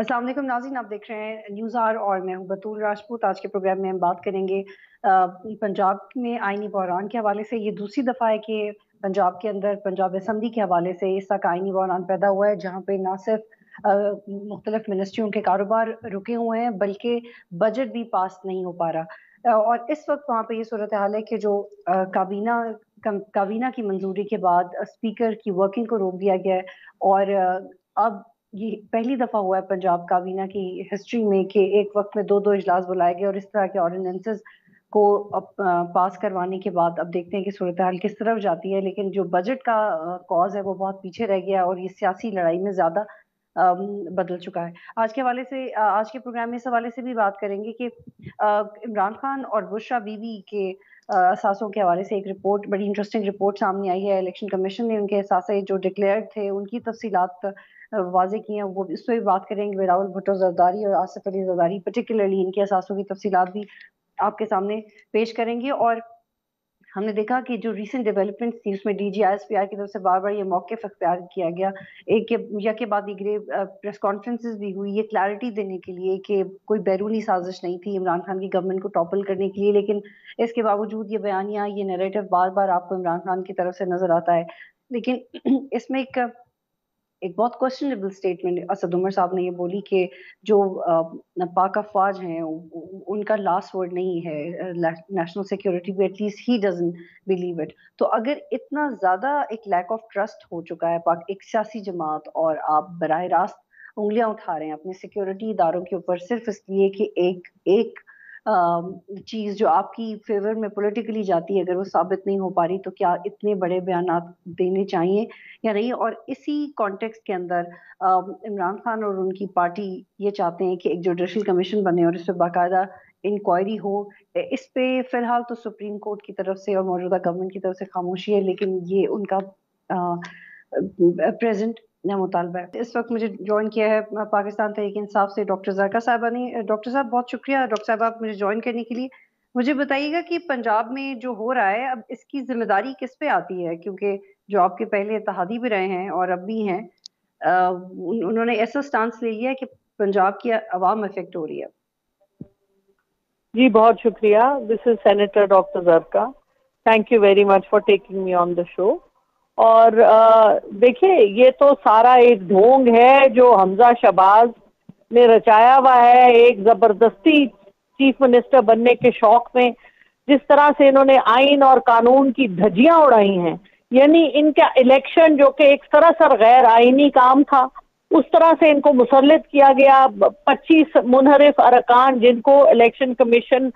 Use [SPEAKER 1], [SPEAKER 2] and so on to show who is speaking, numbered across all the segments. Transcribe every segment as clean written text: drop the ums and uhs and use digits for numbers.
[SPEAKER 1] अस्सलाम वालेकुम नाज़रीन, आप देख रहे हैं न्यूज़ आवर और मैं हूं बतूल राजपूत। आज के प्रोग्राम में हम बात करेंगे पंजाब में आईनी बहरान के हवाले से। ये दूसरी दफ़ा है कि पंजाब के अंदर पंजाब असम्बली के हवाले से इस तक आईनी बहरान पैदा हुआ है, जहाँ पे ना सिर्फ मुख्तलिफ मिनिस्ट्रियों के कारोबार रुके हुए हैं बल्कि बजट भी पास नहीं हो पा रहा। और इस वक्त वहाँ पे ये सूरत हाल है कि जो काबीना की मंजूरी के बाद स्पीकर की वर्किंग को रोक दिया गया है। और अब ये पहली दफा हुआ है पंजाब काबीना की हिस्ट्री में कि एक वक्त में दो दो इजलास बुलाए गए और इस तरह के ऑर्डिनेंसेस को पास करवाने के बाद अब देखते हैं कि सूरत हाल किस तरफ जाती है। लेकिन जो बजट का कॉज है वो बहुत पीछे रह गया और ये सियासी लड़ाई में ज्यादा बदल चुका है। आज के हवाले से आज के प्रोग्राम में इस हवाले से भी बात करेंगे कि इमरान खान और बुशरा बीबी के असासों के हवाले से एक रिपोर्ट, बड़ी इंटरेस्टिंग रिपोर्ट सामने आई है। इलेक्शन कमीशन ने उनके असासे जो डिक्लेयर थे उनकी तफसीलात वाजे की हैं, वो इस पर भी बात करेंगे। बिलावल भुट्टो जरदारी और आसिफ अली जरदारी पर्टिकुलरली इनके असासों की तफसीलात भी आपके सामने पेश करेंगे। और हमने देखा कि जो रीसेंट डेवलपमेंट थी उसमें DGISPR की तरफ से बार बार ये मौक़िफ़ अख्तियार किया गया, एक के बाद एक प्रेस कॉन्फ्रेंसेस भी हुई ये क्लैरिटी देने के लिए कि कोई बैरूनी साजिश नहीं थी इमरान खान की गवर्नमेंट को टॉपल करने के लिए। लेकिन इसके बावजूद ये बयानियाँ, ये नैरेटिव बार बार आपको इमरान खान की तरफ से नजर आता है। लेकिन इसमें एक बहुत क्वेश्चनेबल स्टेटमेंट असद उमर साहब ने ये बोली कि जो पाक अफवाज हैं उनका लास्ट वर्ड नहीं है नेशनल सिक्योरिटी पे, at least he doesn't believe it. तो अगर इतना ज्यादा एक लैक ऑफ ट्रस्ट हो चुका है पाक एक सियासी जमात और आप बराह रास्त उंगलियां उठा रहे हैं अपने सिक्योरिटी इदारों के ऊपर सिर्फ इसलिए कि एक एक चीज जो आपकी फेवर में पॉलिटिकली जाती है अगर वो साबित नहीं हो पा रही, तो क्या इतने बड़े बयानात देने चाहिए या नहीं। और इसी कॉन्टेक्स्ट के अंदर इमरान खान और उनकी पार्टी ये चाहते हैं कि एक जुडिशल कमीशन बने और इस पर बाकायदा इंक्वायरी हो। इस पे फिलहाल तो सुप्रीम कोर्ट की तरफ से और मौजूदा गवर्नमेंट की तरफ से खामोशी है, लेकिन ये उनका प्रेजेंट मुतालबा है। इस वक्त मुझे ज्वाइन किया है पाकिस्तान तहरीक इंसाफ से डॉक्टर ज़रका साहिबा ने। डॉक्टर साहब बहुत शुक्रिया डॉक्टर साहब आप मुझे ज्वाइन करने के लिए। मुझे बताइएगा कि पंजाब में जो हो रहा है अब इसकी जिम्मेदारी किस पे आती है, क्योंकि जो आपके पहले इत्तेहादी भी रहे हैं और अब भी हैं, उन्होंने ऐसा स्टांस ले लिया है कि पंजाब की आवाम अफेक्ट हो रही है।
[SPEAKER 2] जी बहुत शुक्रिया। दिस इज सेनेटर डॉक्टर जरका। Thank you very much for taking me on the show. और देखिए ये तो सारा एक ढोंग है जो हमजा शहबाज ने रचाया हुआ है, एक जबरदस्ती चीफ मिनिस्टर बनने के शौक में जिस तरह से इन्होंने आइन और कानून की धज्जियां उड़ाई हैं। यानी इनका इलेक्शन जो कि एक सरासर गैर आइनी काम था उस तरह से इनको मुसल्लित किया गया। 25 मुनहरिफ अरकान जिनको इलेक्शन कमीशन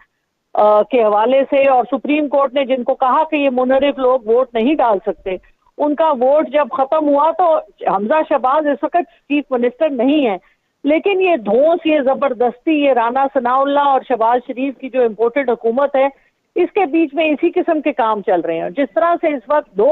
[SPEAKER 2] के हवाले से और सुप्रीम कोर्ट ने जिनको कहा कि ये मुनहरिफ लोग वोट नहीं डाल सकते, उनका वोट जब खत्म हुआ तो हमजा शहबाज इस वक्त चीफ मिनिस्टर नहीं है। लेकिन ये धौंस, ये जबरदस्ती, ये राना सनाउल्लाह और शहबाज शरीफ की जो इम्पोर्टेड हुकूमत है, इसके बीच में इसी किस्म के काम चल रहे हैं। जिस तरह से इस वक्त दो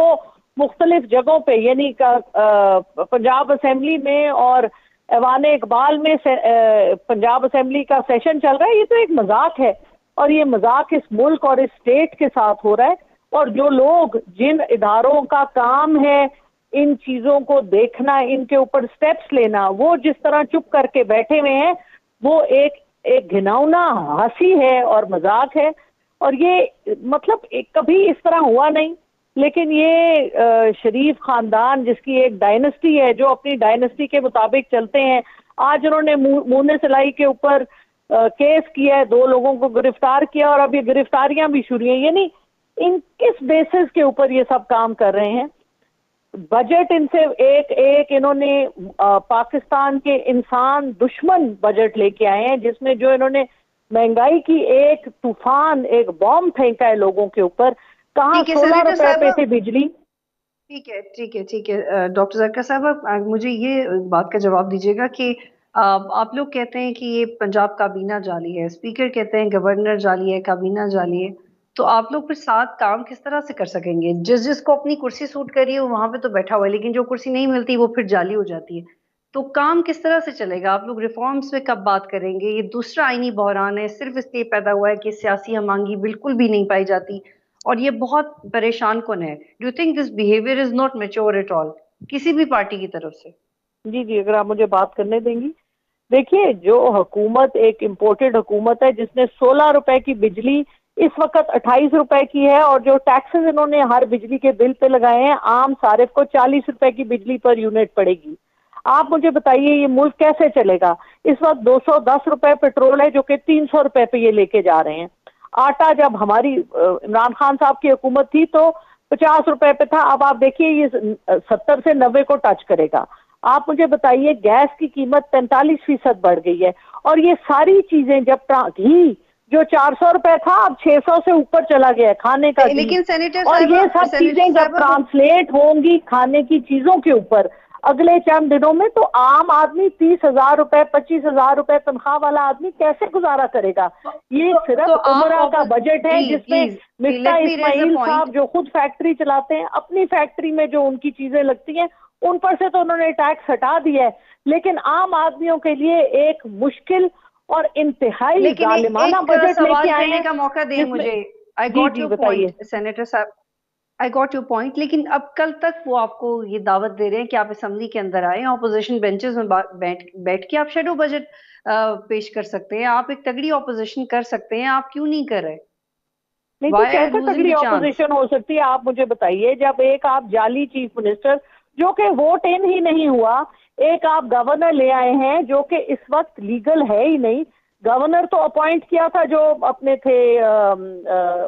[SPEAKER 2] मुख्तलिफ जगहों पे यानी पंजाब असेंबली में और ऐवान इकबाल में पंजाब असेंबली का सेशन चल रहा है, ये तो एक मजाक है और ये मजाक इस मुल्क और इस स्टेट के साथ हो रहा है। और जो लोग, जिन इदारों का काम है इन चीजों को देखना, इनके ऊपर स्टेप्स लेना, वो जिस तरह चुप करके बैठे हुए हैं, वो एक घिनौना हंसी है और मजाक है। और ये मतलब कभी इस तरह हुआ नहीं। लेकिन ये शरीफ खानदान जिसकी एक डायनेस्टी है, जो अपनी डायनेस्टी के मुताबिक चलते हैं, आज उन्होंने मुन्ने सिलाई के ऊपर केस किया है, 2 लोगों को गिरफ्तार किया और अब ये गिरफ्तारियां भी शुरू हैं। यानी इन किस बेसिस के ऊपर ये सब काम कर रहे हैं? बजट इनसे एक इन्होंने पाकिस्तान के इंसान दुश्मन बजट लेके आए हैं जिसमें जो इन्होंने महंगाई की एक तूफान, एक बॉम्ब फेंका है लोगों के ऊपर। कहाँ 16 रुपए पे थी बिजली।
[SPEAKER 1] ठीक है डॉक्टर ज़रका साहब, मुझे ये बात का जवाब दीजिएगा कि आप लोग कहते हैं कि ये पंजाब काबीना जाली है, स्पीकर कहते हैं गवर्नर जाली है, काबीना जाली है, तो आप लोग फिर साथ काम किस तरह से कर सकेंगे? जिसको अपनी कुर्सी सूट करी है वो वहां पे तो बैठा हुआ है, लेकिन जो कुर्सी नहीं मिलती वो फिर जाली हो जाती है। तो काम किस तरह से चलेगा? आप लोग रिफॉर्म्स पे कब बात करेंगे? ये दूसरा आईनी बहरान है, सिर्फ इसलिए पैदा हुआ है कि सियासी हमांगी बिल्कुल भी नहीं पाई जाती और ये बहुत परेशान कौन है। Do you think this behaviour is not mature at all किसी भी पार्टी की तरफ से?
[SPEAKER 2] जी अगर आप मुझे बात करने देंगी। देखिए जो हुकूमत एक इम्पोर्टेड हुकूमत है जिसने 16 रुपए की बिजली इस वक्त 28 रुपए की है, और जो टैक्सेस इन्होंने हर बिजली के बिल पे लगाए हैं, आम सारिफ को 40 रुपए की बिजली पर यूनिट पड़ेगी। आप मुझे बताइए ये मुल्क कैसे चलेगा? इस वक्त 210 रुपए पेट्रोल है जो कि 300 रुपए पे ये लेके जा रहे हैं। आटा जब हमारी इमरान खान साहब की हुकूमत थी तो 50 रुपए पे था, अब आप देखिए ये 70 से 90 को टच करेगा। आप मुझे बताइए गैस की कीमत 45% बढ़ गई है, और ये सारी चीजें जब घी जो 400 रुपए था अब 600 से ऊपर चला गया खाने का घी।
[SPEAKER 1] लेकिन सेनेटर
[SPEAKER 2] और ये सब चीजें जब ट्रांसलेट होंगी खाने की चीजों के ऊपर अगले चंद दिनों में, तो आम आदमी 30,000 रुपए 25,000 रुपए तनख्वाह वाला आदमी कैसे गुजारा करेगा? ये सिर्फ उमरा का बजट है जिसमें मिफ्ता इस्माइल साहब जो खुद फैक्ट्री चलाते हैं, अपनी फैक्ट्री में जो उनकी चीजें लगती हैं उन पर से तो उन्होंने टैक्स हटा दिया है, लेकिन आम आदमियों के लिए एक मुश्किल और इंतहाई जालिमाना बजट लेके आए हैं।
[SPEAKER 1] का मौका दें मुझे। I got your point senator साहब, आई गॉट योर पॉइंट, लेकिन अब कल तक वो आपको ये दावत दे रहे हैं कि आप असेंबली के अंदर आए, ऑपोजिशन बेंचेस में बैठ के आप शेडो बजट पेश कर सकते हैं, आप एक तगड़ी ऑपोजिशन कर सकते हैं, आप क्यों नहीं कर रहे?
[SPEAKER 2] नहीं तो कैसे तगड़ी ऑपोजिशन हो सकती है आप मुझे बताइए, जब एक आप जाली चीफ मिनिस्टर जो कि वोट इन ही नहीं हुआ, एक आप गवर्नर ले आए हैं जो कि इस वक्त लीगल है ही नहीं। गवर्नर तो अपॉइंट किया था जो अपने थे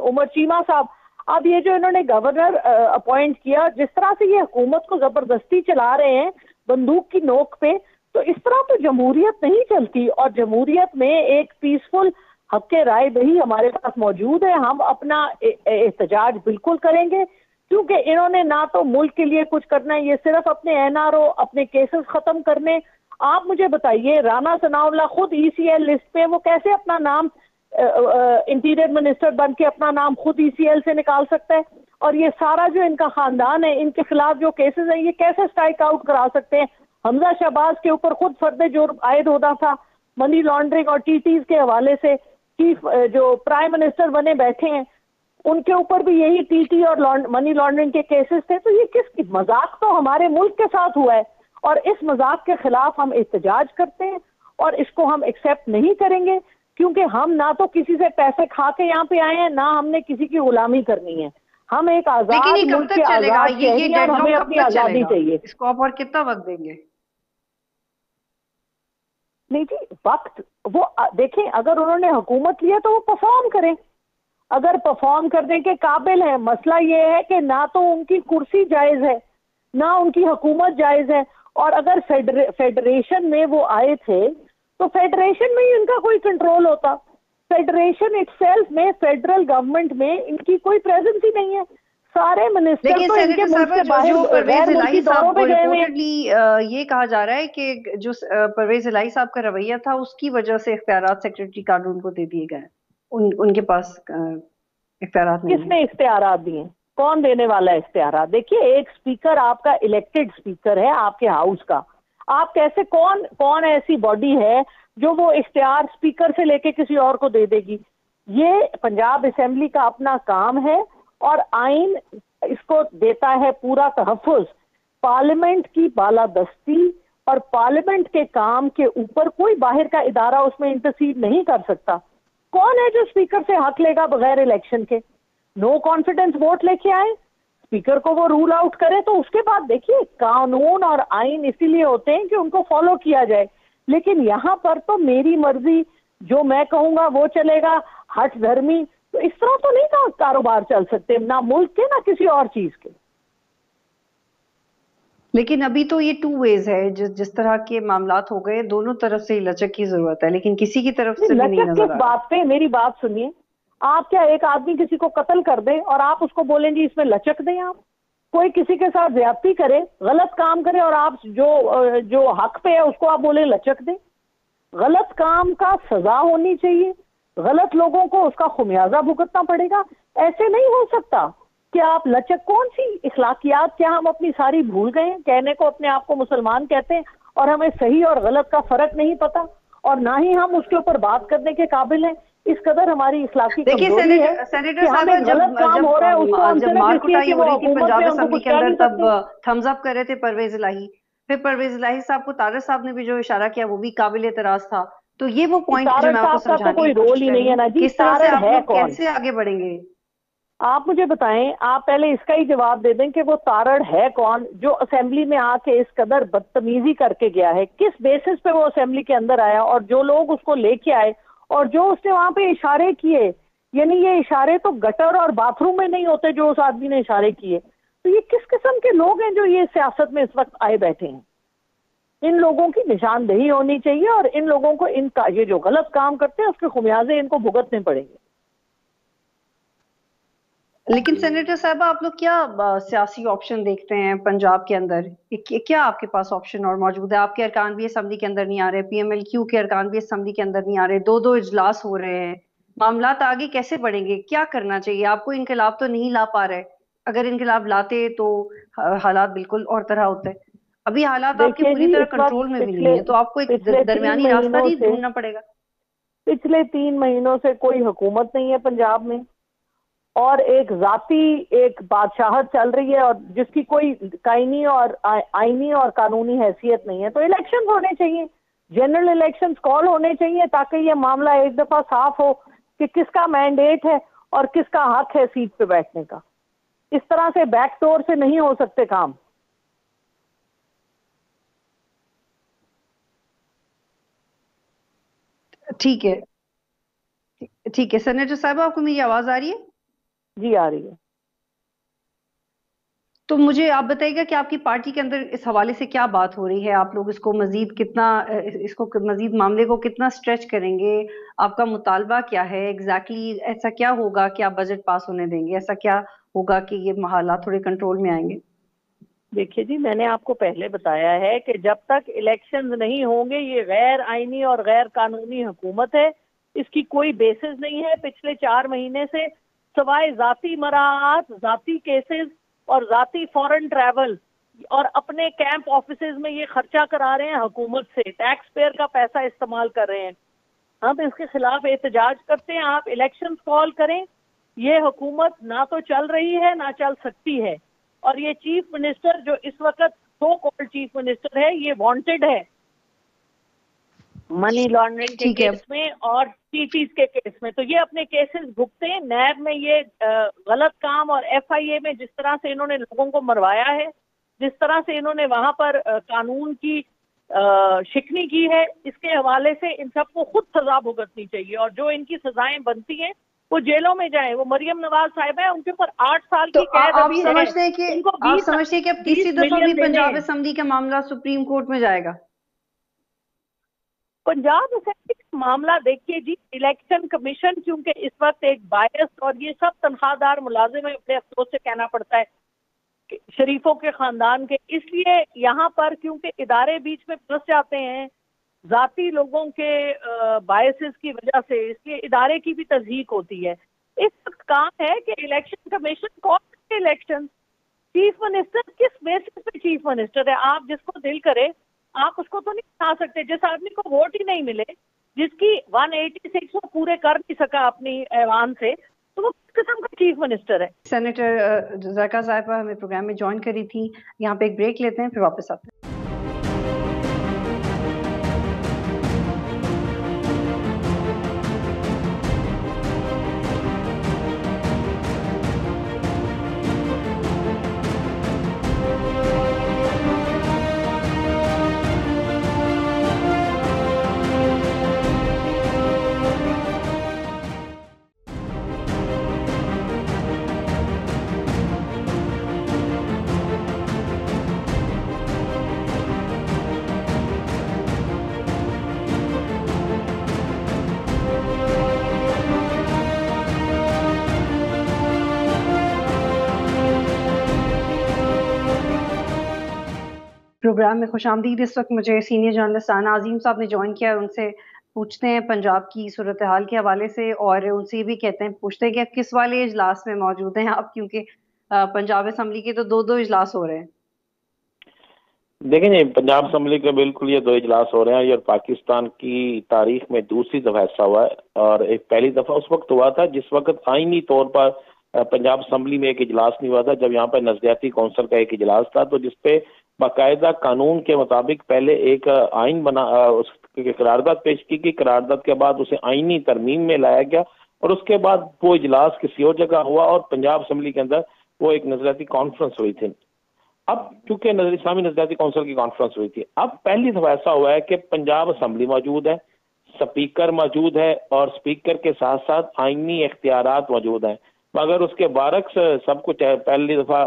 [SPEAKER 2] उमर चीमा साहब। अब ये जो इन्होंने गवर्नर अपॉइंट किया, जिस तरह से ये हुकूमत को जबरदस्ती चला रहे हैं बंदूक की नोक पे, तो इस तरह तो जमहूरियत नहीं चलती। और जमहूरियत में एक पीसफुल हक के राय दही हमारे पास मौजूद है, हम अपना एहतजाज बिल्कुल करेंगे, क्योंकि इन्होंने ना तो मुल्क के लिए कुछ करना है, ये सिर्फ अपने एनआरओ अपने केसेस खत्म करने। आप मुझे बताइए राना सनाउल्लाह खुद ईसीएल लिस्ट पे, वो कैसे अपना नाम इंटीरियर मिनिस्टर बन के अपना नाम खुद ईसीएल से निकाल सकता है? और ये सारा जो इनका खानदान है, इनके खिलाफ जो केसेस हैं, ये कैसे स्ट्राइक आउट करा सकते हैं? हमजा शहबाज के ऊपर खुद फर्द जुर्म आयद होता था मनी लॉन्ड्रिंग और टीटीज के हवाले से, चीफ जो प्राइम मिनिस्टर बने बैठे हैं उनके ऊपर भी यही टीटी और मनी लॉन्ड्रिंग के केसेस थे। तो ये किस मजाक तो हमारे मुल्क के साथ हुआ है, और इस मजाक के खिलाफ हम एहतजाज करते हैं और इसको हम एक्सेप्ट नहीं करेंगे, क्योंकि हम ना तो किसी से पैसे खा के यहाँ पे आए हैं, ना हमने किसी की गुलामी करनी है। हम एक आजाद मुल्क के आजाद शहरी हैं, हमें अपनी आजादी चाहिए।
[SPEAKER 1] इसको आप और कितना वक्त देंगे?
[SPEAKER 2] नहीं जी, वक्त वो देखें, अगर उन्होंने हुकूमत लिया तो वो परफॉर्म करें, अगर परफॉर्म करने के काबिल है। मसला ये है कि ना तो उनकी कुर्सी जायज है ना उनकी हुकूमत जायज है। और अगर फेडरेशन में वो आए थे तो फेडरेशन में ही इनका कोई कंट्रोल होता। फेडरेशन इटसेल्फ में, फेडरल गवर्नमेंट में इनकी कोई प्रेजेंस ही नहीं है। सारे मिनिस्टर तो इनके मुल्क से बाहर गैर मुल्की दौरों पे गए हुए हैं।
[SPEAKER 1] ये कहा जा रहा है कि जो परवेज इलाही साहब का रवैया था उसकी वजह से इख्तियारात सेक्रेटरी कानून को दे दिए गए, उनके पास इख्तियारात नहीं।
[SPEAKER 2] किसने इख्तियारात दिए? कौन देने वाला है इख्तियारात? देखिए एक स्पीकर आपका इलेक्टेड स्पीकर है आपके हाउस का, आप कैसे कौन ऐसी बॉडी है जो वो इख्तियार स्पीकर से लेके किसी और को दे देगी? ये पंजाब असेंबली का अपना काम है और आइन इसको देता है पूरा तहफ़्फ़ुज़। पार्लियामेंट की बालादस्ती और पार्लियामेंट के काम के ऊपर कोई बाहर का इदारा उसमें इंटरसीड नहीं कर सकता। कौन है जो स्पीकर से हक लेगा बगैर इलेक्शन के? नो कॉन्फिडेंस वोट लेके आए, स्पीकर को वो रूल आउट करे, तो उसके बाद देखिए कानून और आइन इसीलिए होते हैं कि उनको फॉलो किया जाए। लेकिन यहाँ पर तो मेरी मर्जी, जो मैं कहूंगा वो चलेगा, हठ धर्मी, तो इस तरह तो नहीं कारोबार चल सकते, ना मुल्क के ना किसी और चीज के।
[SPEAKER 1] लेकिन अभी तो ये 2 वेज है, जिस तरह के मामलात हो गए दोनों तरफ से लचक की जरूरत है, लेकिन किसी की तरफ से भी नहीं नजर आ रहा।
[SPEAKER 2] बात पे मेरी बात सुनिए, आप क्या एक आदमी किसी को कत्ल कर दे और आप उसको बोलें जी इसमें लचक दें? आप कोई किसी के साथ ज्यादती करे, गलत काम करे और आप जो हक पे है उसको आप बोले लचक दें? गलत काम का सजा होनी चाहिए, गलत लोगों को उसका खुमियाजा भुगतना पड़ेगा। ऐसे नहीं हो सकता कि आप लचक, कौन सी इखलाकियात, क्या हम अपनी सारी भूल गए हैं? कहने को अपने आप को मुसलमान कहते हैं और हमें सही और गलत का फर्क नहीं पता, और ना ही हम उसके ऊपर बात करने के काबिल हैं। इस कदर हमारी इखलाकी कमजोरी है।
[SPEAKER 1] सेनेटर साहब जब मार कुटाई हो रही थी पंजाब असेंबली के अंदर, तब थम्स अप कर रहे थे परवेज इलाही, پھر پرویز الہی صاحب کو طارق صاحب نے بھی جو اشارہ کیا وہ بھی قابل اعتراض تھا. تو یہ وہ پوائنٹ جو
[SPEAKER 2] طارق
[SPEAKER 1] میں آپ کو
[SPEAKER 2] صاحب کا تو
[SPEAKER 1] سمجھانے
[SPEAKER 2] کوئی
[SPEAKER 1] کی
[SPEAKER 2] رول
[SPEAKER 1] کوشش
[SPEAKER 2] ہی
[SPEAKER 1] کر رہی
[SPEAKER 2] نہیں ہے
[SPEAKER 1] ہوں,
[SPEAKER 2] نا جی.
[SPEAKER 1] کس طرح سے
[SPEAKER 2] طارق
[SPEAKER 1] آپ
[SPEAKER 2] ہے
[SPEAKER 1] لوگ
[SPEAKER 2] کون؟
[SPEAKER 1] کیسے آگے بڑھیں گے؟
[SPEAKER 2] آپ مجھے بتائیں, آپ پہلے اس کا ہی جواب دے دیں کہ وہ تارڑ ہے کون جو اسمبلی میں آ کے اس قدر بدتمیزی کر کے گیا ہے؟ کس بیسس پہ وہ اسمبلی کے اندر آیا, اور جو لوگ اس کو لے کے آئے اور جو اس نے وہاں پہ اشارے کیے, یعنی یہ اشارے تو گٹر اور باتھ روم میں نہیں ہوتے جو اس آدمی نے اشارے کیے. تو یہ کس قسم کے لوگ ہیں جو یہ سیاست میں اس وقت آئے بیٹھے ہیں؟ ان لوگوں کی نشاندہی ہونی چاہیے, اور ان لوگوں کو ان کا یہ جو غلط کام کرتے ہیں اس کے خمیازے ان کو بھگتنے پڑیں گے.
[SPEAKER 1] لیکن سینیٹر صاحبہ آپ لوگ کیا سیاسی آپشن دیکھتے ہیں پنجاب کے اندر؟ کیا آپ کے پاس آپشن اور موجود ہے؟ آپ کے ارکان بھی اسمبلی کے اندر نہیں آ رہے, پی ایم ایل کیو کے ارکان بھی اسمبلی کے اندر نہیں آ رہے, دو اجلاس ہو رہے ہیں, معاملات آگے کیسے بڑھیں گے؟ کیا کرنا چاہیے آپ کو؟ انقلاب تو نہیں لا پا رہے, اگر انقلاب لاتے تو حالات بالکل اور طرح ہوتے. ابھی حالات آپ کے
[SPEAKER 2] دیکھیے
[SPEAKER 1] پوری
[SPEAKER 2] جی,
[SPEAKER 1] طرح
[SPEAKER 2] اس وقت
[SPEAKER 1] کنٹرول میں بھی نہیں ہے, تو آپ کو ایک
[SPEAKER 2] پچھلے 3
[SPEAKER 1] درمیانی راستہ
[SPEAKER 2] مہینوں
[SPEAKER 1] نہیں
[SPEAKER 2] سے
[SPEAKER 1] ڈھونڈنا پڑے گا؟
[SPEAKER 2] پچھلے 3 مہینوں سے کوئی حکومت نہیں ہے پنجاب میں, اور ایک ذاتی ایک بادشاہت چل رہی ہے, اور جس کی کوئی آئینی اور قانونی حیثیت نہیں ہے. تو الیکشنز ہونے چاہیے, جنرل الیکشنز کال ہونے چاہیے, تاکہ یہ معاملہ ایک دفعہ صاف ہو کہ کس کا مینڈیٹ ہے اور کس کا حق ہے سیٹ پہ بیٹھنے کا. اس طرح سے بیک ڈور سے نہیں ہو سکتے کام.
[SPEAKER 1] ٹھیک ہے, ٹھیک ہے. سینیٹر صاحبہ آپ کو میری آواز آ رہی ہے؟
[SPEAKER 2] جی آ رہی ہے.
[SPEAKER 1] تو مجھے آپ بتائیے گا کہ آپ کی پارٹی کے اندر اس حوالے سے کیا بات ہو رہی ہے؟ آپ لوگ اس کو مزید کتنا, اس کو مزید معاملے کو کتنا سٹریچ کریں گے؟ آپ کا مطالبہ کیا ہے ایگزیکٹلی؟ ایسا کیا ہوگا کہ آپ بجٹ پاس ہونے دیں گے؟ ایسا کیا ہوگا کہ یہ حالات تھوڑے کنٹرول میں آئیں گے؟
[SPEAKER 2] دیکھیے جی, میں نے آپ کو پہلے بتایا ہے کہ جب تک الیکشنز نہیں ہوں گے یہ غیر آئینی اور غیر قانونی حکومت ہے, اس کی کوئی بیسس نہیں ہے. پچھلے 4 مہینے سے سوائے ذاتی مراعات, ذاتی کیسز اور ذاتی فورن ٹریول اور اپنے کیمپ آفیسز میں یہ خرچہ کرا رہے ہیں حکومت سے, ٹیکس پیئر کا پیسہ استعمال کر رہے ہیں. ہم اس کے خلاف احتجاج کرتے ہیں. آپ الیکشنز کال کریں, یہ حکومت نہ تو چل رہی ہے نہ چل سکتی ہے, اور یہ چیف منسٹر جو اس وقت سو کالڈ چیف منسٹر ہے یہ وانٹڈ ہے منی لانڈرنگ کے
[SPEAKER 1] ٹھیک ہے.
[SPEAKER 2] کیس میں اور ٹیز کے کیس میں. تو یہ اپنے کیسز بھگتے ہیں. نیب میں یہ غلط کام, اور ایف آئی اے میں جس طرح سے انہوں نے لوگوں کو مروایا ہے, جس طرح سے انہوں نے وہاں پر قانون کی شکنی کی ہے, اس کے حوالے سے ان سب کو خود سزا بھگتنی چاہیے, اور جو ان کی سزائیں بنتی ہیں وہ جیلوں میں جائیں. وہ مریم نواز صاحبہ ہے, ان کے اوپر 8 سال
[SPEAKER 1] تو
[SPEAKER 2] کی قید
[SPEAKER 1] آپ
[SPEAKER 2] ابھی ہے,
[SPEAKER 1] سمجھتے ہیں کہ
[SPEAKER 2] ان کو 20
[SPEAKER 1] اب تیسری دفعہ بھی
[SPEAKER 2] 20 ملین دینے
[SPEAKER 1] پنجاب
[SPEAKER 2] ہیں.
[SPEAKER 1] اسمبلی کا معاملہ سپریم کورٹ میں جائے گا؟
[SPEAKER 2] پنجاب اسمبلی کا معاملہ دیکھیے جی, الیکشن کمیشن کیونکہ اس وقت ایک بائس, اور یہ سب تنخواہ دار ملازم ہیں, اپنے افسوس سے کہنا پڑتا ہے شریفوں کے خاندان کے, اس لیے یہاں پر کیونکہ ادارے بیچ میں پھنس جاتے ہیں ذاتی لوگوں کے بائسز کی وجہ سے, اس لیے ادارے کی بھی تضحیق ہوتی ہے. اس وقت کام ہے کہ الیکشن کمیشن کون سے الیکشن, چیف منسٹر کس بیسس پہ چیف منسٹر ہے؟ آپ جس کو دل کرے آپ اس کو تو نہیں بنا سکتے. جس آدمی کو ووٹ ہی نہیں ملے, جس کی 186 وہ پورے کر نہیں سکا اپنی ایوان سے, تو وہ کس قسم کا چیف منسٹر ہے؟
[SPEAKER 1] سینیٹر ذائقہ صاحبہ ہمیں پروگرام میں جوائن کری تھی. یہاں پہ ایک بریک لیتے ہیں, پھر واپس آتے ہیں. پروگرام میں خوش آمدید. اس وقت مجھے سینئر جرنلسٹ ثنا عظیم صاحب نے جوائن کیا ہے. ان سے پوچھتے ہیں پنجاب کی صورتحال کے حوالے سے, اور ان سے یہ بھی کہتے ہیں پوچھتے ہیں کہ آپ کس والے اجلاس میں موجود ہیں آپ, کیونکہ پنجاب اسمبلی کے تو دو اجلاس ہو رہے ہیں.
[SPEAKER 3] دیکھیں جی, پنجاب اسمبلی کے بالکل یہ 2 اجلاس ہو رہے ہیں. یہ پاکستان کی تاریخ میں دوسری دفعہ ایسا ہوا ہے, اور ایک پہلی دفعہ اس وقت ہوا تھا جس وقت آئینی طور پر پنجاب اسمبلی میں ایک اجلاس نہیں ہوا تھا, جب یہاں پہ نظریاتی کونسل کا ایک اجلاس تھا, تو جس پہ باقاعدہ قانون کے مطابق پہلے ایک آئین بنا، اس کی قرارداد پیش کی گئی، قرارداد کے بعد اسے آئینی ترمیم میں لایا گیا، اور اس کے بعد وہ اجلاس کسی اور جگہ ہوا اور پنجاب اسمبلی کے اندر وہ ایک نظریاتی کانفرنس ہوئی تھی۔ اب چونکہ اسلامی نظریاتی کونسل کی کانفرنس ہوئی تھی، اب پہلی دفعہ ایسا ہوا ہے کہ پنجاب اسمبلی موجود ہے، سپیکر موجود ہے، اور سپیکر کے ساتھ ساتھ آئینی اختیارات موجود ہیں، مگر اس کے برعکس سب کچھ پہلی دفعہ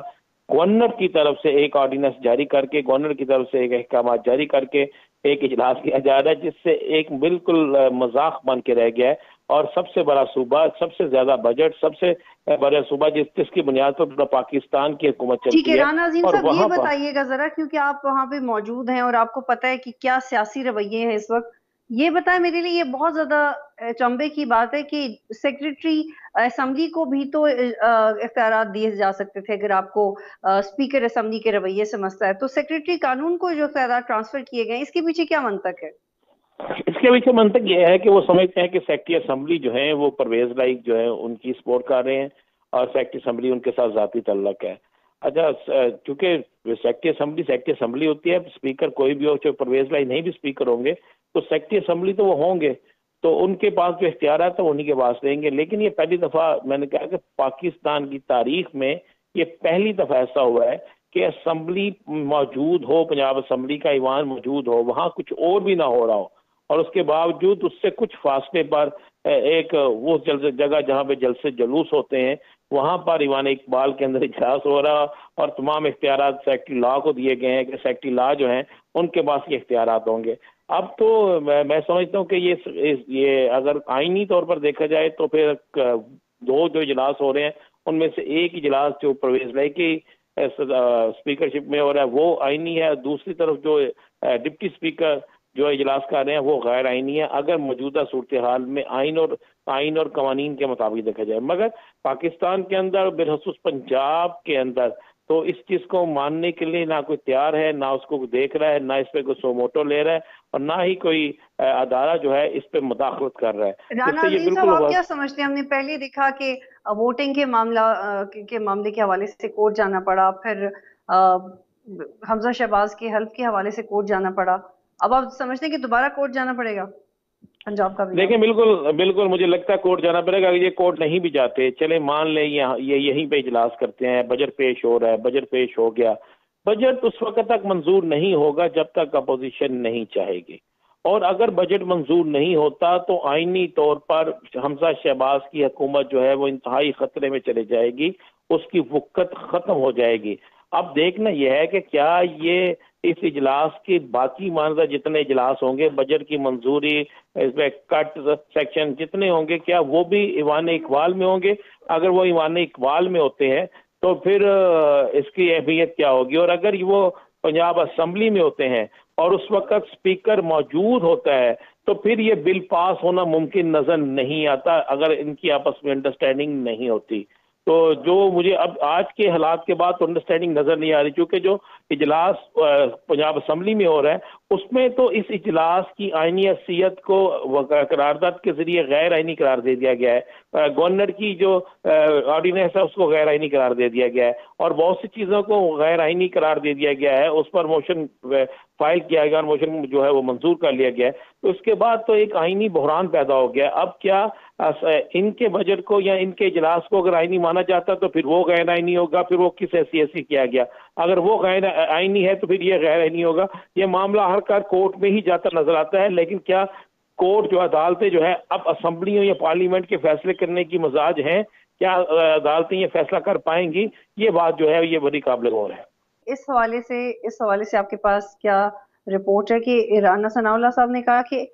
[SPEAKER 3] گورنر کی طرف سے ایک آرڈیننس جاری کر کے، گورنر کی طرف سے ایک احکامات جاری کر کے ایک اجلاس کیا جا رہا ہے، جس سے ایک بالکل مذاق بن کے رہ گیا ہے، اور سب سے بڑا صوبہ، سب سے زیادہ بجٹ، سب سے بڑا صوبہ جس کی بنیاد پر پاکستان کی حکومت چلتی ہے۔
[SPEAKER 1] ٹھیک ہے رانا عظیم صاحب، یہ
[SPEAKER 3] وہاں
[SPEAKER 1] بتائیے گا ذرا، کیونکہ آپ وہاں پہ موجود ہیں اور آپ کو پتہ ہے کہ کیا سیاسی رویے ہیں اس وقت، یہ بتائیں میرے لیے، یہ بہت زیادہ چنبے کی بات ہے کہ سیکریٹری اسمبلی کو بھی تو اختیارات دیے جا سکتے تھے اگر آپ کو اسپیکر اسمبلی کے رویے سے مسئلہ ہے، تو سیکریٹری قانون کو جو اختیارات ٹرانسفر کیے گئے، اس کے پیچھے کیا منطق ہے؟
[SPEAKER 3] اس کے پیچھے منطق یہ ہے کہ وہ سمجھتے ہیں کہ سیکریٹری اسمبلی جو ہیں وہ پرویز لائق جو ہے ان کی سپورٹ کر رہے ہیں، اور سیکریٹری اسمبلی ان کے ساتھ ذاتی تعلق ہے۔ اچھا، چونکہ سیکریٹری اسمبلی ہوتی ہے، اسپیکر کوئی بھی ہو، چاہے پرویز لائق نہیں بھی اسپیکر ہوں گے تو سیکریٹری اسمبلی تو وہ ہوں گے، تو ان کے پاس جو اختیارات ہیں انہی کے پاس رہیں گے۔ لیکن یہ پہلی دفعہ، میں نے کہا کہ پاکستان کی تاریخ میں یہ پہلی دفعہ ایسا ہوا ہے کہ اسمبلی موجود ہو، پنجاب اسمبلی کا ایوان موجود ہو، وہاں کچھ اور بھی نہ ہو رہا ہو، اور اس کے باوجود اس سے کچھ فاصلے پر ایک وہ جگہ جہاں پہ جلسے جلوس ہوتے ہیں، وہاں پر ایوان اقبال کے اندر اجلاس ہو رہا، اور تمام اختیارات سیکریٹری لا کو دیے گئے ہیں کہ سیکریٹری لا جو ہیں ان کے پاس یہ اختیارات ہوں گے۔ اب تو میں سمجھتا ہوں کہ یہ اگر آئینی طور پر دیکھا جائے تو پھر دو جو اجلاس ہو رہے ہیں ان میں سے ایک اجلاس جو پرویز لائی کی اسپیکرشپ میں ہو رہا ہے وہ آئینی ہے، دوسری طرف جو ڈپٹی اسپیکر جو اجلاس کر رہے ہیں وہ غیر آئینی ہے، اگر موجودہ صورتحال میں آئین اور قوانین کے مطابق دیکھا جائے۔ مگر پاکستان کے اندر، بالخصوص پنجاب کے اندر، تو اس چیز کو ماننے کے لیے نہ کوئی تیار ہے، نہ اس کو دیکھ رہا ہے، نہ اس پہ کوئی سو موٹو لے رہا ہے، اور نہ ہی کوئی ادارہ جو ہے اس پہ مداخلت کر رہا ہے۔
[SPEAKER 1] رانا عظیم صاحب، آپ کیا سمجھتے ہیں؟ ہم نے پہلے دیکھا کہ ووٹنگ کے معاملے کے حوالے سے کورٹ جانا پڑا، پھر حمزہ شہباز کے حلف کے حوالے سے کورٹ جانا پڑا، اب آپ سمجھتے ہیں کہ دوبارہ کورٹ جانا پڑے گا پنجاب کا بھی؟
[SPEAKER 3] دیکھیں، بالکل مجھے لگتا ہے کورٹ جانا پڑے گا۔ یہ کورٹ نہیں بھی جاتے، چلے مان لیں یہ یہیں پہ اجلاس کرتے ہیں، بجٹ پیش ہو رہا ہے، بجٹ پیش ہو گیا، بجٹ اس وقت تک منظور نہیں ہوگا جب تک اپوزیشن نہیں چاہے گی، اور اگر بجٹ منظور نہیں ہوتا تو آئینی طور پر حمزہ شہباز کی حکومت جو ہے وہ انتہائی خطرے میں چلے جائے گی، اس کی وقت ختم ہو جائے گی۔ اب دیکھنا یہ ہے کہ کیا یہ اس اجلاس کے باقی ماندہ جتنے اجلاس ہوں گے، بجٹ کی منظوری، اس میں کٹ سیکشن جتنے ہوں گے، کیا وہ بھی ایوان اقبال میں ہوں گے؟ اگر وہ ایوان اقبال میں ہوتے ہیں تو پھر اس کی اہمیت کیا ہوگی، اور اگر وہ پنجاب اسمبلی میں ہوتے ہیں اور اس وقت اسپیکر موجود ہوتا ہے تو پھر یہ بل پاس ہونا ممکن نظر نہیں آتا اگر ان کی آپس میں انڈرسٹینڈنگ نہیں ہوتی۔ تو جو مجھے اب آج کے حالات کے بعد تو انڈرسٹینڈنگ نظر نہیں آ رہی، کیونکہ جو اجلاس پنجاب اسمبلی میں ہو رہا ہے اس میں تو اس اجلاس کی آئینی حیثیت کو قرارداد کے ذریعے غیر آئینی قرار دے دیا گیا ہے، گورنر کی جو آرڈیننس ہے اس کو غیر آئینی قرار دے دیا گیا ہے، اور بہت سی چیزوں کو غیر آئینی قرار دے دیا گیا ہے، اس پر موشن فائل کیا گیا اور موشن جو ہے وہ منظور کر لیا گیا ہے۔ تو اس کے بعد تو ایک آئینی بحران پیدا ہو گیا۔ اب کیا ان کے بجٹ کو یا ان کے اجلاس کو اگر آئینی مانا جاتا تو پھر وہ غیر آئینی ہوگا، پھر وہ کس حیثیت سے کیا گیا؟ اگر وہ غیر آئینی ہے تو پھر یہ غیر آئینی ہوگا۔ یہ معاملہ ہر کار کورٹ میں ہی جاتا نظر آتا ہے، لیکن کیا کورٹ جو عدالتیں جو ہے اب اسمبلیوں یا پارلیمنٹ کے فیصلے کرنے کی مزاج ہیں؟ کیا عدالتیں یہ فیصلہ کر پائیں گی؟ یہ بات جو ہے یہ بڑی قابل غور ہے۔
[SPEAKER 1] اس حوالے سے آپ کے پاس کیا رپورٹ ہے کہ رانا ثناء اللہ صاحب نے کہا کہ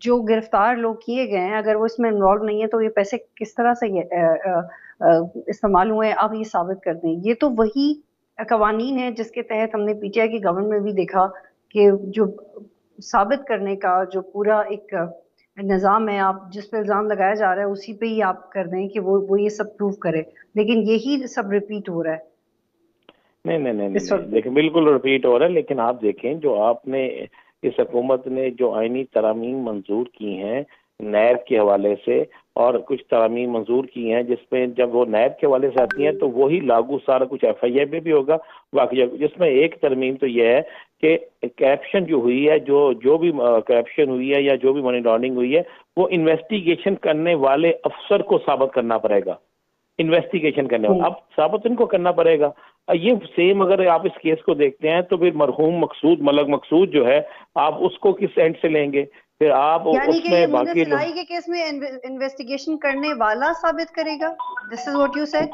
[SPEAKER 1] جو گرفتار لوگ کیے گئے ہیں اگر وہ اس میں انوالو نہیں ہے تو یہ پیسے کس طرح سے استعمال ہوئے ہیں، آپ یہ ثابت کر دیں۔ یہ تو وہی قوانین ہے جس کے تحت ہم نے پی ٹی آئی کی گورنمنٹ میں بھی دیکھا کہ جو ثابت کرنے کا جو پورا ایک نظام ہے، آپ جس پہ الزام لگایا جا رہا ہے اسی پہ ہی آپ کر دیں کہ وہ یہ سب پروف کرے، لیکن یہی سب ریپیٹ ہو رہا ہے۔
[SPEAKER 3] نہیں دیکھیں، بالکل ریپیٹ ہو رہا ہے، لیکن آپ دیکھیں جو آپ نے اس حکومت نے جو آئینی ترامیم منظور کی ہیں نیب کے حوالے سے اور کچھ ترامیم منظور کی ہیں، جس میں جب وہ نیب کے حوالے سے آتی ہیں تو وہی لاگو سارا کچھ ایف آئی اے میں بھی ہوگا باقی، جس میں ایک ترمیم تو یہ ہے کہ کرپشن جو ہوئی ہے، جو بھی کرپشن ہوئی ہے یا جو بھی منی لانڈرنگ ہوئی ہے، وہ انویسٹیگیشن کرنے والے افسر کو ثابت کرنا پڑے گا، انویسٹیگیشن کرنے والا اب ثابت ان کو کرنا پڑے گا۔ یہ سیم اگر آپ اس کیس کو دیکھتے ہیں تو پھر مرحوم مقصود ملک مقصود جو ہے، آپ اس کو کس اینڈ سے لیں گے؟ پھر آپ
[SPEAKER 1] یعنی
[SPEAKER 3] اس
[SPEAKER 1] کہ
[SPEAKER 3] میں
[SPEAKER 1] یہ
[SPEAKER 3] باقی لوگ،
[SPEAKER 1] سلائی کے کیس میں انویسٹیگیشن کرنے والا ثابت کرے گا، دس از واٹ یو سیڈ؟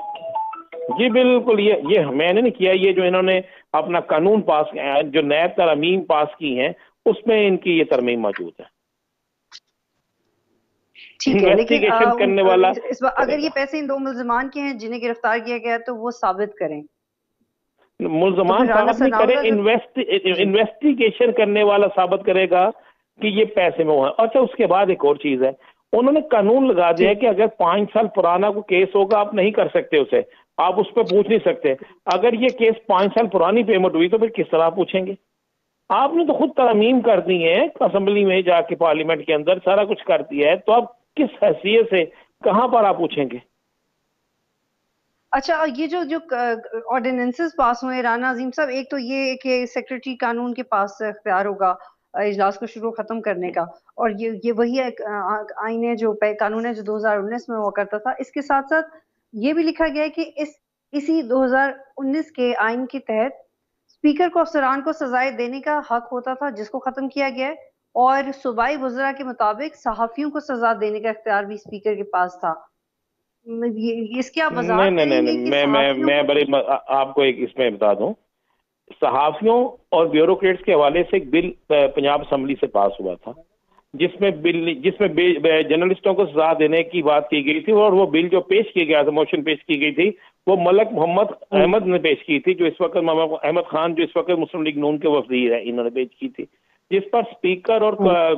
[SPEAKER 3] جی بالکل، یہ میں نے نہیں کیا، یہ جو انہوں نے اپنا قانون پاس جو نیب ترامیم پاس کی ہیں اس میں ان کی یہ ترمیم موجود ہے۔
[SPEAKER 1] ٹھیک ہے، لیکن
[SPEAKER 3] انویسٹیگیشن کرنے والا
[SPEAKER 1] اگر یہ پیسے ان دو ملزمان کے ہیں جنہیں گرفتار کیا گیا تو وہ ثابت کریں،
[SPEAKER 3] ملزمان ثابت نہیں کرے، انویسٹیگیشن کرنے والا ثابت کرے گا کہ یہ پیسے میں ہوا ہے۔ اچھا، اس کے بعد ایک اور چیز ہے، انہوں نے قانون لگا دیا ہے کہ اگر 5 سال پرانا کوئی کیس ہوگا آپ نہیں کر سکتے اسے، آپ اس پہ پوچھ نہیں سکتے۔ اگر یہ کیس 5 سال پرانی پیمنٹ ہوئی تو پھر کس طرح پوچھیں گے؟ آپ نے تو خود ترمیم کر دی ہے اسمبلی میں جا کے، پارلیمنٹ کے اندر سارا کچھ کر دیا ہے، تو آپ کس حیثیت سے کہاں پر آپ پوچھیں گے؟
[SPEAKER 1] اچھا، یہ جو آرڈیننسز پاس ہوئے رانا عظیم صاحب، ایک تو یہ کہ سیکرٹری قانون کے پاس اختیار ہوگا اجلاس کو شروع ختم کرنے کا، اور یہ وہی آئین ہے جو قانون ہے جو 2019 میں ہوا کرتا تھا۔ اس کے ساتھ ساتھ یہ بھی لکھا گیا ہے کہ اسی 2019 کے آئین کے تحت اسپیکر کو افسران کو سزائیں دینے کا حق ہوتا تھا، جس کو ختم کیا گیا ہے، اور صوبائی وزراء کے مطابق صحافیوں کو سزا دینے کا اختیار بھی اسپیکر کے پاس تھا۔ اس کی آپ وضاحت کریں گے کہ صحافیوں
[SPEAKER 3] میں بڑے آپ کو ایک اس میں بتا دوں، صحافیوں اور بیوروکریٹس کے حوالے سے ایک بل پنجاب اسمبلی سے پاس ہوا تھا، جس میں جرنلسٹوں کو سزا دینے کی بات کی گئی تھی، اور وہ بل جو پیش کیا گیا تھا، موشن پیش کی گئی تھی، وہ ملک محمد احمد نے پیش کی تھی، جو اس وقت محمد احمد خان جو اس وقت مسلم لیگ نون کے وزیر ہیں، انہوں نے پیش کی تھی، جس پر اسپیکر اور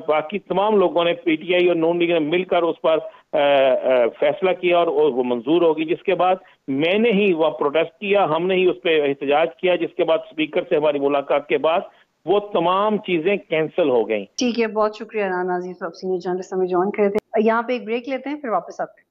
[SPEAKER 3] باقی تمام لوگوں نے، پی ٹی آئی اور نون لیگ نے مل کر اس پر فیصلہ کیا، اور وہ منظور ہوگی، جس کے بعد میں نے ہی وہ پروٹیسٹ کیا، ہم نے ہی اس پہ احتجاج کیا، جس کے بعد اسپیکر سے ہماری ملاقات کے بعد وہ تمام چیزیں کینسل ہو گئیں۔
[SPEAKER 1] ٹھیک ہے، بہت شکریہ رانا عظیم صاحب، سینئر جرنلسٹ ہمیں جوائن کرے تھے۔ یہاں پہ ایک بریک لیتے ہیں، پھر واپس آتے ہیں۔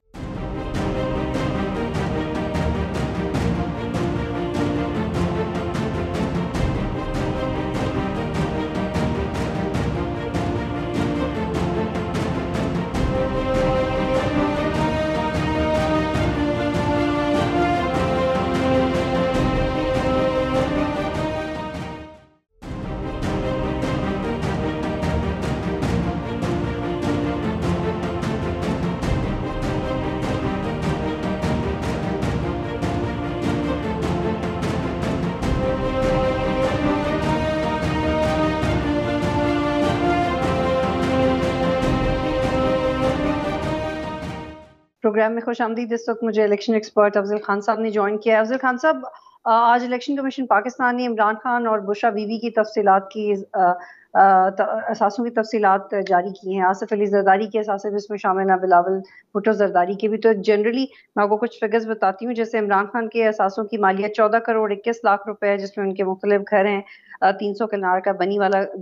[SPEAKER 1] پروگرام میں خوش آمدید۔ اس وقت مجھے الیکشن ایکسپرٹ افضل خان صاحب نے جوائن کیا ہے۔ افضل خان صاحب، آج الیکشن کمیشن پاکستان نے عمران خان اور بشرا بی بی کی تفصیلات کی اثاثوں کی تفصیلات جاری کی ہیں۔ آصف علی زرداری کے اثاثے بھی اس میں شامل ہیں، بلاول بھٹو زرداری کے بھی۔ تو جنرلی میں آپ کو کچھ فگرز بتاتی ہوں، جیسے عمران خان کے اثاثوں کی مالیت 14 کروڑ 21 لاکھ روپے ہے، جس میں ان کے مختلف گھر ہیں، 300 کنار کا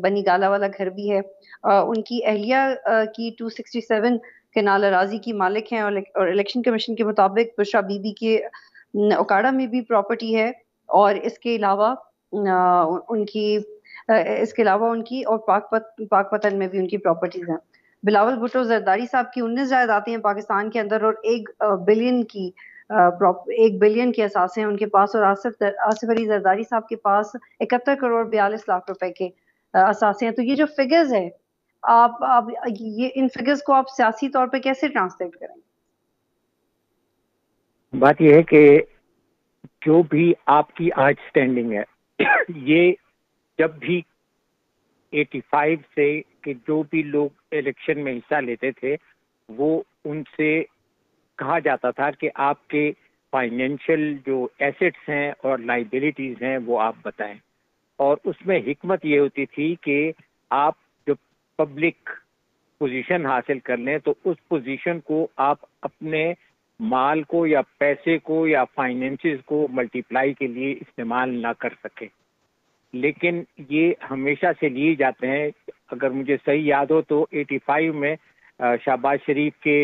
[SPEAKER 1] بنی گالا والا گھر بھی ہے۔ ان کی اہلیہ کی 267 کنال اراضی کی مالک ہیں، اور الیکشن کمیشن کے مطابق بشرا بی بی کے اوکاڑا میں بھی پراپرٹی ہے، اور اس کے علاوہ ان کی اور پاک پتن میں بھی ان کی پراپرٹیز ہیں۔ بلاول بھٹو زرداری صاحب کی 19 جائیدادیں ہیں پاکستان کے اندر، اور 1 بلین کے اثاثے ہیں ان کے پاس، اور آصف علی زرداری صاحب کے پاس 71 کروڑ 42 لاکھ روپے کے اثاثے ہیں۔ تو یہ جو فگرز ہے، آپ یہ ان فگرز کو آپ سیاسی طور پہ کیسے ٹرانسلیٹ کریں گے؟
[SPEAKER 4] بات یہ ہے کہ جو بھی آپ کی آج سٹینڈنگ ہے، یہ جب بھی 85 سے کہ جو بھی لوگ الیکشن میں حصہ لیتے تھے، وہ ان سے کہا جاتا تھا کہ آپ کے فائنینشیل جو ایسٹس ہیں اور لائبلٹیز ہیں وہ آپ بتائیں، اور اس میں حکمت یہ ہوتی تھی کہ آپ جو پبلک پوزیشن حاصل کر لیں تو اس پوزیشن کو آپ اپنے مال کو یا پیسے کو یا فائنینسز کو ملٹیپلائی کے لیے استعمال نہ کر سکیں، لیکن یہ ہمیشہ سے لیے جاتے ہیں۔ اگر مجھے صحیح یاد ہو تو 85 میں شہباز شریف کے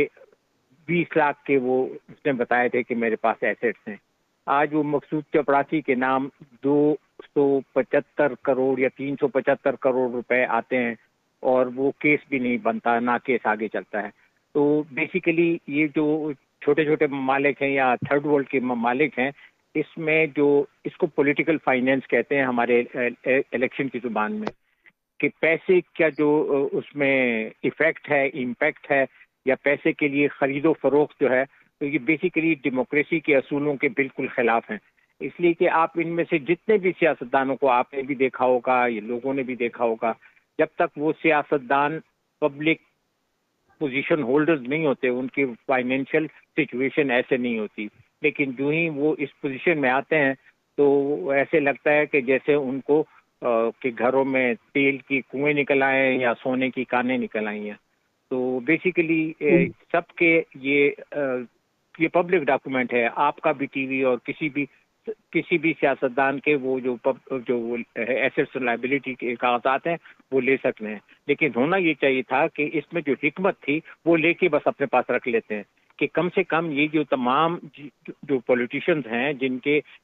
[SPEAKER 4] 20 लाख के वो उसने बताए थे कि मेरे पास एसेट्स हैं। आज वो मकसूद चपरासी के नाम 275 करोड़ या 375 करोड़ रुपए आते हैं और वो केस भी नहीं बनता, ना केस आगे चलता है। तो बेसिकली ये जो छोटे छोटे ममालिक हैं या थर्ड वर्ल्ड के ममालिक हैं, इसमें जो इसको पॉलिटिकल फाइनेंस कहते हैं हमारे इलेक्शन की जुबान में, कि पैसे का जो उसमें इफेक्ट है, इम्पैक्ट है, या पैसे के लिए खरीदो फरोख्त जो है, तो ये बेसिकली डेमोक्रेसी के असूलों के बिल्कुल खिलाफ हैं। इसलिए कि आप इनमें से जितने भी सियासतदानों को आपने भी देखा होगा, ये लोगों ने भी देखा होगा, जब तक वो सियासतदान पब्लिक पोजीशन होल्डर्स नहीं होते, उनकी फाइनेंशियल सिचुएशन ऐसे नहीं होती। लेकिन जो ही वो इस पोजीशन में आते हैं तो ऐसे लगता है कि जैसे उनको कि घरों में तेल की कुएं निकल आए या सोने की कानें निकल आई हैं। तो बेसिकली सबके ये पब्लिक डॉक्यूमेंट है, आपका भी टीवी और किसी भी सियासतदान के वो जो एसेट्स और लायबिलिटी के कागजात हैं वो ले सकते हैं। लेकिन होना ये चाहिए था कि इसमें जो हिकमत थी वो लेके बस अपने पास रख लेते हैं कि कम से कम ये जो तमाम जो पॉलिटिशियंस हैं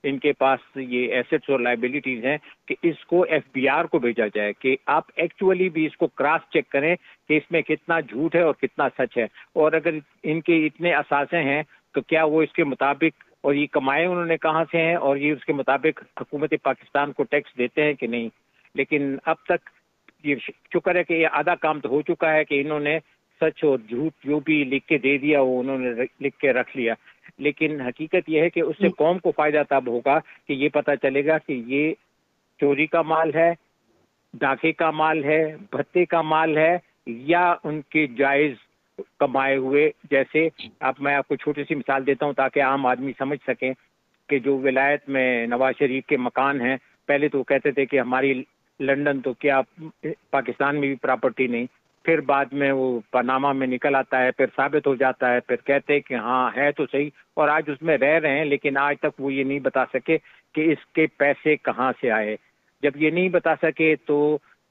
[SPEAKER 4] इनके पास ये एसेट्स और लायबिलिटीज हैं, कि इसको एफबीआर को भेजा जाए कि आप एक्चुअली भी इसको क्रॉस चेक करें कि इसमें कितना झूठ है और कितना सच है, और अगर इनके इतने असासे हैं तो क्या वो इसके मुताबिक, और ये कमाए उन्होंने कहाँ से हैं, और ये उसके मुताबिक हुकूमत पाकिस्तान को टैक्स देते हैं कि नहीं। लेकिन अब तक ये शुक्र है कि ये आधा काम तो हो चुका है कि इन्होंने सच और झूठ जो भी लिख के दे दिया वो उन्होंने लिख के रख लिया। लेकिन हकीकत यह है कि उससे कौम को फायदा तब होगा कि ये पता चलेगा कि ये चोरी का माल है, डाके का माल है, भत्ते का माल है, या उनके जायज कमाए हुए। जैसे अब मैं आपको छोटी सी मिसाल देता हूं ताकि आम आदमी समझ सके कि जो विलायत में नवाज शरीफ के मकान हैं, पहले तो कहते थे कि हमारी लंदन तो क्या पाकिस्तान में भी प्रॉपर्टी नहीं, फिर बाद में वो पनामा में निकल आता है, फिर साबित हो जाता है, फिर कहते हैं कि हाँ है तो सही, और आज उसमें रह रहे हैं। लेकिन आज तक वो ये नहीं बता सके कि इसके पैसे कहाँ से आए। जब ये नहीं बता सके तो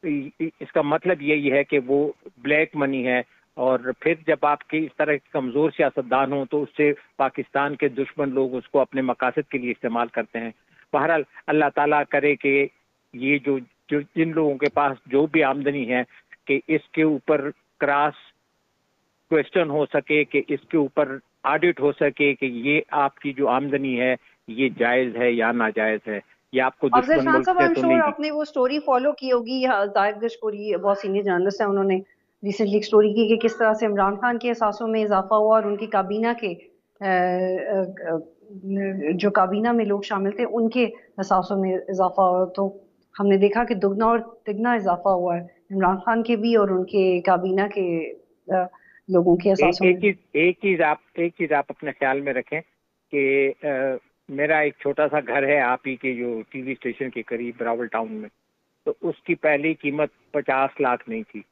[SPEAKER 4] इसका मतलब यही है कि वो ब्लैक मनी है। और फिर जब आपके इस तरह के कमज़ोर सियासतदान हो तो उससे पाकिस्तान के दुश्मन लोग उसको अपने मकासद के लिए इस्तेमाल करते हैं। बहरहाल अल्लाह ताला करे कि ये जो जिन लोगों के पास जो भी आमदनी है कि इसके ऊपर क्रॉस क्वेश्चन हो सके, कि इसके ऊपर ऑडिट हो सके कि ये आपकी जो आमदनी है ये जायज़ है या नाजायज़ है, या आपको दुश्मन मुल्क से तो नहीं।
[SPEAKER 1] आपने वो स्टोरी फॉलो की होगी, जाहिद गशकोरी बहुत सीनियर जर्नलिस्ट है, उन्होंने रिसेंटली एक स्टोरी की कि किस तरह से इमरान खान के एहसासों में इजाफा हुआ और उनकी काबीना के जो काबीना में लोग शामिल थे उनके एहसासों में इजाफा हुआ। तो हमने देखा कि दुगना और तिगना इजाफा हुआ है इमरान खान के भी और उनके काबीना के लोगों के एहसासों में।
[SPEAKER 4] एक चीज आप अपने ख्याल में रखें कि मेरा एक छोटा सा घर है आप ही के जो टीवी स्टेशन के करीब रावल टाउन में, तो उसकी पहली कीमत 50 लाख नहीं थी।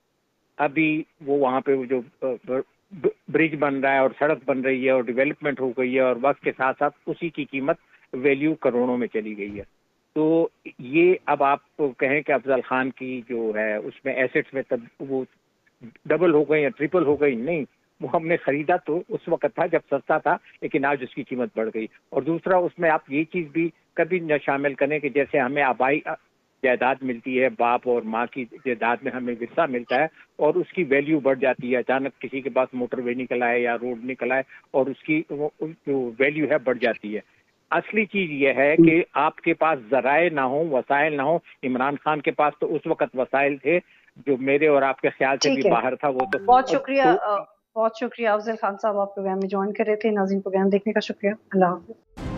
[SPEAKER 4] अभी वो वहाँ पे वो जो ब्रिज बन रहा है और सड़क बन रही है और डेवलपमेंट हो गई है, और वक्त के साथ साथ उसी की कीमत वैल्यू करोड़ों में चली गई है। तो ये अब आप कहें कि अफजल खान की जो है उसमें एसेट्स में तब वो डबल हो गई या ट्रिपल हो गई, नहीं, वो हमने खरीदा तो उस वक्त था जब सस्ता था, लेकिन आज उसकी कीमत बढ़ गई। और दूसरा उसमें आप ये चीज़ भी कभी न शामिल करें कि जैसे हमें आबाई जायदाद मिलती है, बाप और माँ की जायदाद में हमें विरसा मिलता है और उसकी वैल्यू बढ़ जाती है। अचानक किसी के पास मोटरवे निकल आए या रोड निकल आए और उसकी जो वैल्यू है बढ़ जाती है। असली चीज ये है कि आपके पास जराए ना हो, वसाइल ना हो। इमरान खान के पास तो उस वक्त वसाइल थे जो मेरे और आपके ख्याल से भी बाहर था। वो तो
[SPEAKER 1] बहुत शुक्रिया अफजल खान साहब, आप प्रोग्राम में ज्वाइन कर रहे थे। नाज़रीन, प्रोग्राम देखने का शुक्रिया। अल्लाह हाफ़िज़।